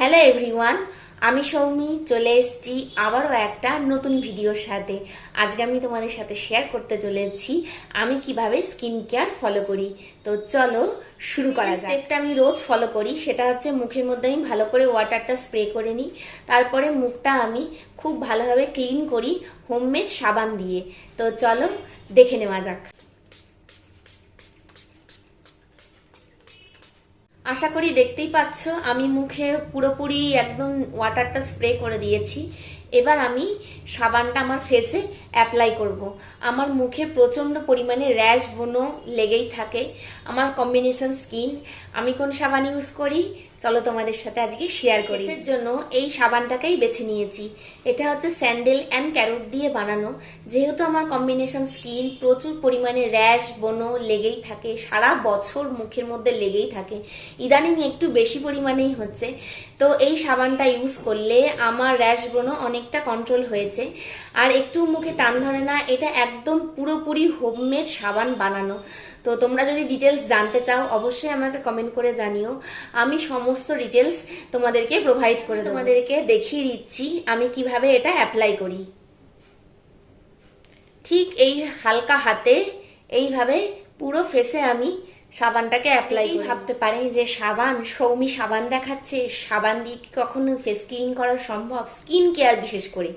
Hello everyone, আমি সৌমি চলে এসেছি আবারও একটা নতুন ভিডিওর সাথে। আজকে আমি তোমাদের সাথে শেয়ার করতে চলেছি আমি কিভাবে স্কিন কেয়ার ফলো করি। তো চলো শুরু করা যাক। স্টেপটা আমি রোজ ফলো করি, সেটা হচ্ছে মুখের মধ্যে আমি ভালো করে ওয়াটারটা স্প্রে করে নিই। তারপরে মুখটা আমি খুব ভালোভাবে ক্লিন করি হোমমেড সাবান দিয়ে। তো চলো দেখে নেওয়া যাক। আশা করি দেখতেই পাচ্ছ আমি মুখে পুরোপুরি একদম ওয়াটারটা স্প্রে করে দিয়েছি। এবার আমি সাবানটা আমার ফেসে অ্যাপ্লাই করব। আমার মুখে প্রচণ্ড পরিমাণে র্যাশ ব্রণ লেগেই থাকে। আমার কম্বিনেশন স্কিন। আমি কোন সাবান ইউজ করি চলো তোমাদের সাথে আজকে শেয়ার করি। এর জন্য এই সাবানটাকেই বেছে নিয়েছি। এটা হচ্ছে স্যান্ডেল অ্যান্ড ক্যারট দিয়ে বানানো। যেহেতু আমার কম্বিনেশন স্কিন, প্রচুর পরিমাণে র্যাশ ব্রণ লেগেই থাকে, সারা বছর মুখের মধ্যে লেগেই থাকে, ইদানিং একটু বেশি পরিমাণেই হচ্ছে। তো এই সাবানটা ইউজ করলে আমার র্যাশ ব্রণ অনেকটা কন্ট্রোল হয়েছে, আর একটু মুখে টান ধরে না। এটা একদম পুরোপুরি হোমমেড সাবান বানানো। তো তোমরা যদি ডিটেলস জানতে চাও অবশ্যই আমাকে কমেন্ট করে জানিও। আমি সমস্ত ডিটেলস তোমাদেরকে প্রোভাইড করে তোমাদেরকে দেখিয়ে দিচ্ছি আমি কিভাবে এটা অ্যাপ্লাই করি। ঠিক এই হালকা হাতে এইভাবে পুরো ফেসে আমি সাবানটাকে অ্যাপ্লাই করি। ভাবতে পারে যে সাবান, সৌমি সাবান দেখাচ্ছে, সাবান দিয়ে কি কখনো ফেস ক্লিন করা সম্ভব? স্কিন কেয়ার বিশেষ করে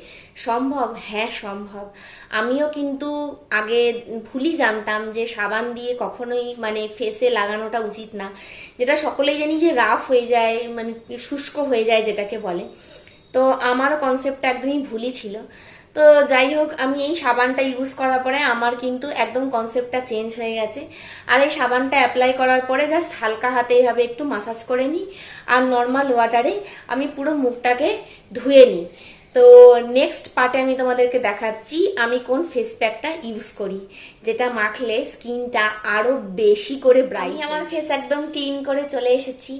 সম্ভব? হ্যাঁ সম্ভব। আমিও কিন্তু আগে ভুলই জানতাম যে সাবান দিয়ে কখনোই ফেসে লাগানোটা উচিত না। যেটা সকলেই জানি যে রাফ হয়ে যায়, শুষ্ক হয়ে যায় যেটাকে বলে। তো আমারও কনসেপ্টটা একদমই ভুলই ছিল। তো যাই হোক, আমি এই সাবানটা ইউজ করার পরে আমার কিন্তু একদম কনসেপ্টটা চেঞ্জ হয়ে গেছে। আর এই সাবানটা অ্যাপ্লাই করার পরে জাস্ট হালকা হাতে এইভাবে একটু মাসাজ করে নিই, আর নর্মাল ওয়াটারে আমি পুরো মুখটাকে ধুয়ে নিই। তো নেক্সট পার্টে আমি তোমাদেরকে দেখাচ্ছি আমি কোন ফেস প্যাকটা ইউজ করি, যেটা মাখলে স্কিনটা আরো বেশি করে ব্রাইট। আমার ফেস একদম ক্লিন করে চলে এসেছি।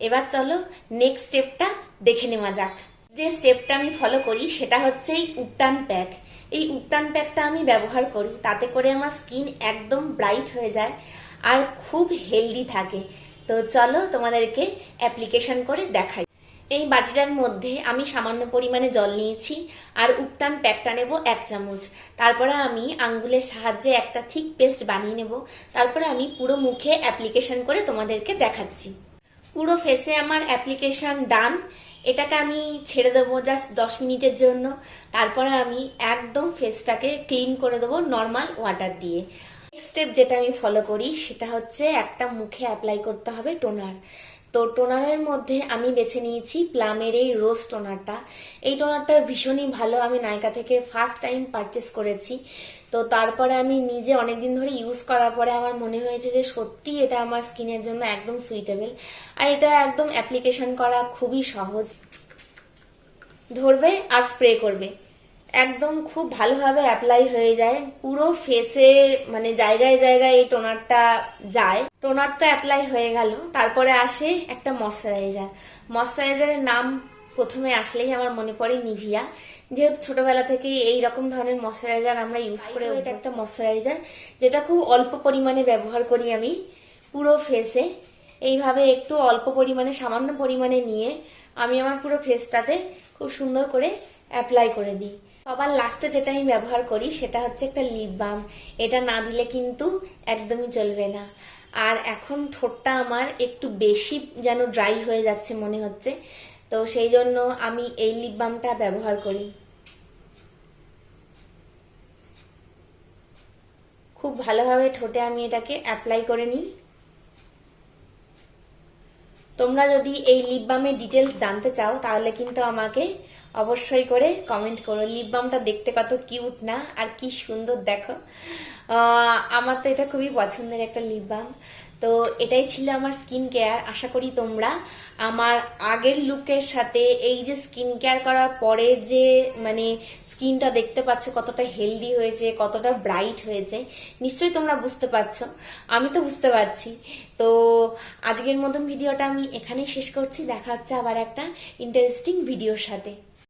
এবার চলো নেক্সট স্টেপটা দেখে নেওয়া যাক। যে স্টেপটা আমি ফলো করি সেটা হচ্ছে এই উপটান প্যাক। এই উপটান প্যাকটা আমি ব্যবহার করি, তাতে করে আমার স্কিন একদম ব্রাইট হয়ে যায় আর খুব হেলদি থাকে। তো চলো তোমাদেরকে অ্যাপ্লিকেশন করে দেখাই। এই বাটিটার মধ্যে আমি সামান্য পরিমাণে জল নিয়েছি, আর উপটান প্যাকটা নেব 1 চামচ। তারপরে আমি আঙ্গুলের সাহায্যে একটা থিক পেস্ট বানিয়ে নেব। তারপরে আমি পুরো মুখে অ্যাপ্লিকেশন করে তোমাদেরকে দেখাচ্ছি। পুরো ফেসে আমার অ্যাপ্লিকেশন ডান। এটাকে আমি ছেড়ে দেবো জাস্ট 10 মিনিটের জন্য। তারপরে আমি একদম ফেসটাকে ক্লিন করে দেবো নর্মাল ওয়াটার দিয়ে। নেক্সট স্টেপ যেটা আমি ফলো করি সেটা হচ্ছে একটা মুখে অ্যাপ্লাই করতে হবে টোনার। তো টোনারের মধ্যে আমি বেছে নিয়েছি প্লামের এই রোজ টোনারটা। এই টোনারটা ভীষণই ভালো, আমি নাইকা থেকে ফার্স্ট টাইম পারচেস করেছি। তো তারপরে আমি নিজে অনেকদিন ধরে ইউজ করার পরে আমার মনে হয়েছে যে সত্যি এটা আমার স্কিনের জন্য একদম সুইটেবল। আর এটা একদম অ্যাপ্লিকেশন করা খুবই সহজ। ধরবে আর স্প্রে করবে, একদম খুব ভালোভাবে অ্যাপ্লাই হয়ে যায় পুরো ফেসে, জায়গায় জায়গায় এই টোনারটা যায়। টোনার তো অ্যাপ্লাই হয়ে গেল, তারপরে আসে একটা ময়শ্চারাইজার। ময়শ্চারাইজারের নাম প্রথমে আসলেই আমার মনে পড়ে নিভিয়া। যেহেতু ছোটবেলা থেকেই এই রকম ধরনের ময়শ্চারাইজার আমরা ইউজ করে, এটা একটা ময়শ্চারাইজার যেটা খুব অল্প পরিমাণে ব্যবহার করি আমি পুরো ফেসে। এইভাবে একটু অল্প পরিমাণে, সামান্য পরিমাণে নিয়ে আমি আমার পুরো ফেসটাতে খুব সুন্দর করে অ্যাপ্লাই করে দিই। সবার লাস্টে যেটা আমি ব্যবহার করি সেটা হচ্ছে একটা লিপ বাম। এটা না দিলে কিন্তু একদমই চলবে না। আর এখন ঠোঁটটা আমার একটু বেশি যেন ড্রাই হয়ে যাচ্ছে মনে হচ্ছে, তো সেই জন্য আমি এই লিপ বামটা ব্যবহার করি। খুব ভালোভাবে ঠোঁটে আমি এটাকে অ্যাপ্লাই করে নিই। তোমরা যদি এই লিপ বামের ডিটেলস জানতে চাও তাহলে কিন্তু আমাকে অবশ্যই করে কমেন্ট করো। লিপ বামটা দেখতে কত কিউট না, আর কি সুন্দর দেখো। আমার তো এটা খুবই পছন্দের একটা লিপ বাম। তো এটাই ছিল আমার স্কিন কেয়ার। আশা করি তোমরা আমার আগের লুকের সাথে এই যে স্কিন কেয়ার করার পরে যে স্কিনটা দেখতে পাচ্ছ কতটা হেলদি হয়েছে, কতটা ব্রাইট হয়েছে, নিশ্চয়ই তোমরা বুঝতে পারছো। আমি তো বুঝতে পারছি। তো আজকের মতন ভিডিওটা আমি এখানেই শেষ করছি। দেখা হচ্ছে আবার একটা ইন্টারেস্টিং ভিডিওর সাথে।